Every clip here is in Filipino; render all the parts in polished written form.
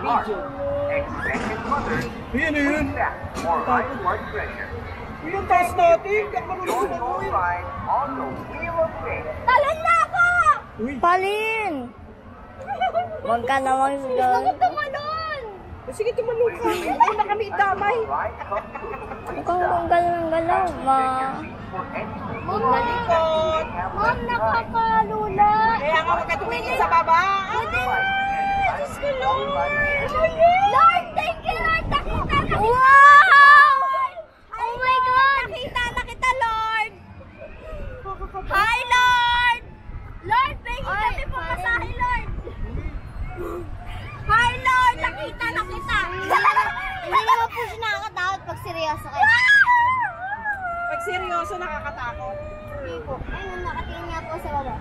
video. Ayan na yun. Yung taas natin. Talon na ako! Palin! Huwag ka naman doon. Huwag tumalon! Sige, tumalon ka. Ay, na kami damay. Mukhang galaw-galaw, ma. Mom, nalikot. Mom, nakakalula. Kaya nga huwag ka tumingin sa baba. Diyos ko, Lord! Lord, thank you, Lord! Nakita! Wow! Oh my God! Nakita kita, Lord! Hi, Lord! Lord, thank you kami pumasahe, Lord! Hi, Lord! Nakita na kita! Hindi naman po siya nakakatakot pag seryoso kayo. Pag seryoso, nakakatakot. Hindi po. Ayun, nakatingin nga po sa baba.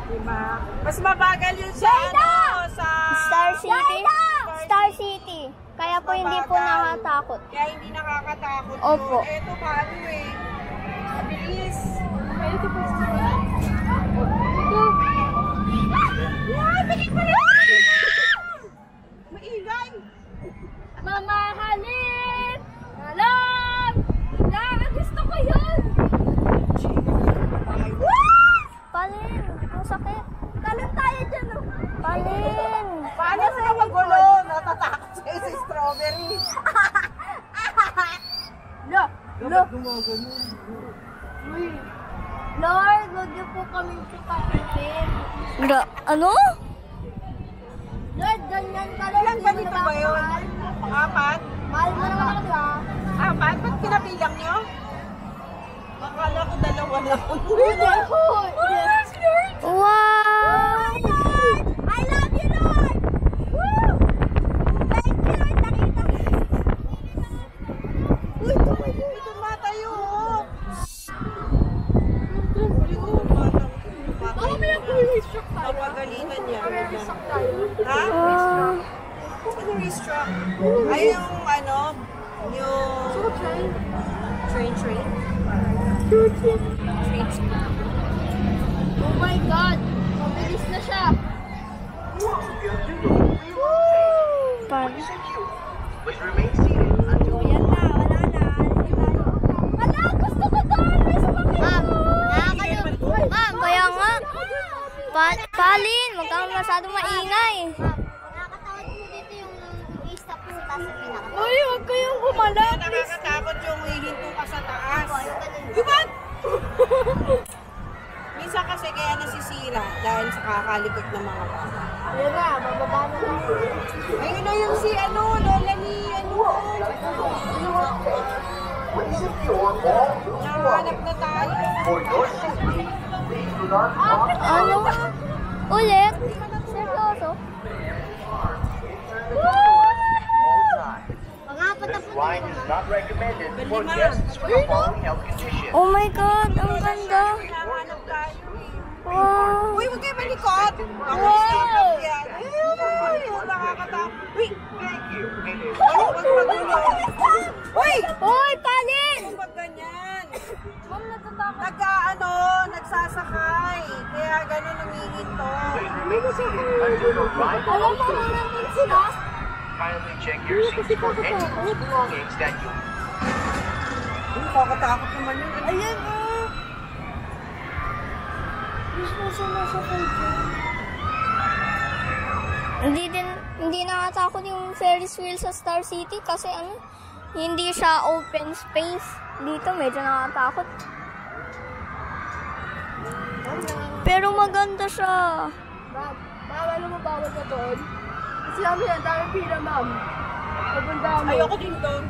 Diba? Mas mabagal yun sa sa Star City? Star City. Kaya po hindi po nakakatakot. Kaya hindi nakakatakot. Opo. Eto paano eh. Mabilis. Ito po sa maingay. Mamahalin! Alam! Gusto ko yun! Palin! Ang sakit! Talon tayo dyan, oh! Palin! Paano sila magulo? Natatakot sa'yo si Strawberry. Lo! Lord, huwag niyo po kami patakitin. Ano? Lord, ganyan ka lang. Ilang ganito ba yun? 4? Mahal mo naman ako, diba? 4? Ba't pinabilang nyo? Akala ko 2 lang. Wow! Lord! I love you, Lord! Woo! Thank you, Lord! Nakita! Uy, tumatayo! Baka may nag-restruck tayo. Napagalitan niya. Nag-restruck tayo. Ha? Ano restruck? Ay, yung ano? Yung... Train? Oh my God! Mabilis na siya! Yan na, wala na. Wala, gusto ko doon! Ma'am, nakakalimutan. Ma'am, kaya nga. Palin, huwag kang masyadong maingay. Nakakatakot mo dito yung i-stop mo sa taas ng pinaka. Uy, huwag kayong gumalang. Nakakatakot yung hihinto ka sa taas. Diba? Minsan kasi kaya nasisira dahil sa kakalikot ng mga bata. Ayan na, bababa na lang. Ayun na yung si ano, lola ni ano. Nahanap na tayo. Ano? Ulit? Seryoso? Wine is not recommended for guests with the following health conditions. Oh my God, ang ganda. Nahanap tayo eh. Wow. Uy, huwag kayo malikot. Wow! Yan. Ay, nakakatakot. Uy! Huwag magulo. Uy! Uy, Palin! Huwag ganyan. Ma'am, natatakot. Nagsasakay. Kaya gano'n humihinto. Alam mo, nandun sila. Kindly check your seats for any loose belongings that you... Nakakatakot naman yun. Ayan, oh. Gusto sila sa kayo. Hindi nakatakot yung Ferris wheel sa Star City kasi ano, hindi siya open space. Dito medyo nakatakot. Pero maganda siya. Bawal mo bawal ka doon. Kasi kami ang daming pila, ma'am. Ayoko din doon.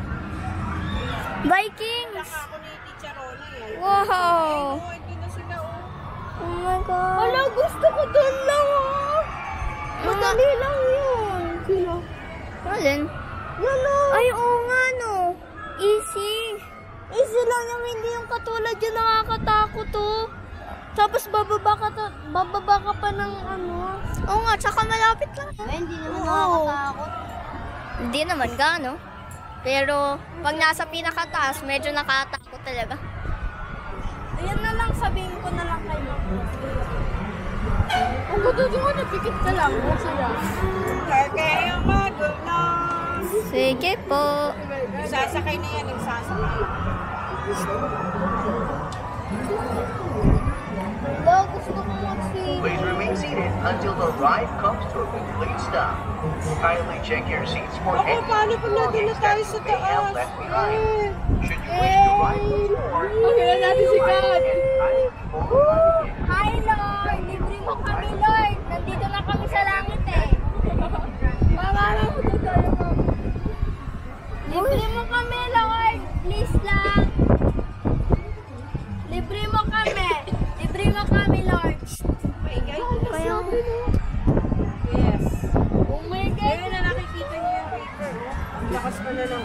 Vikings! Saka ako ni Teacher Rona eh. Wow! Ay, hindi na sila oh. Oh my God! Wala, gusto ko doon lang oh! Madali lang yun! Sino? Alin? Lalo! Ay, oo nga no! Easy! Easy lang yung hindi yung katulad yung nakakatakot oh! Tapos bababa ka pa ng ano. Oo nga, tsaka malapit lang. Hindi naman nakakatakot. Hindi naman gaano. Pero pag nasa pinakataas, medyo nakakatakot talaga. Ayan na lang, sabihin ko na lang kayo. Ang gusto ko, napikit ka lang. Masaya. Kaya Sige po. Sasakay na yan, nagsasakay. Hello, gusto ko mag-swim. Please remain seated until the ride comes to a complete stop. Kindly check your seats for Ako, any paano pag natin na tayo sa may have taas? left behind. Should you wish to ride once more, Okay na natin si Kat. Hi, Lord! Libre mo kami, Lord! Nandito na kami sa langit eh. Pangalan ko to tayo, ma'am. Libre mo kami, Lord! Please lang! Libre mo kami! Libre mo kami, Lord! Kaya, Yes. Oh my God! Ngayon na nakikita niyo yung paper. Ang lakas pa na ng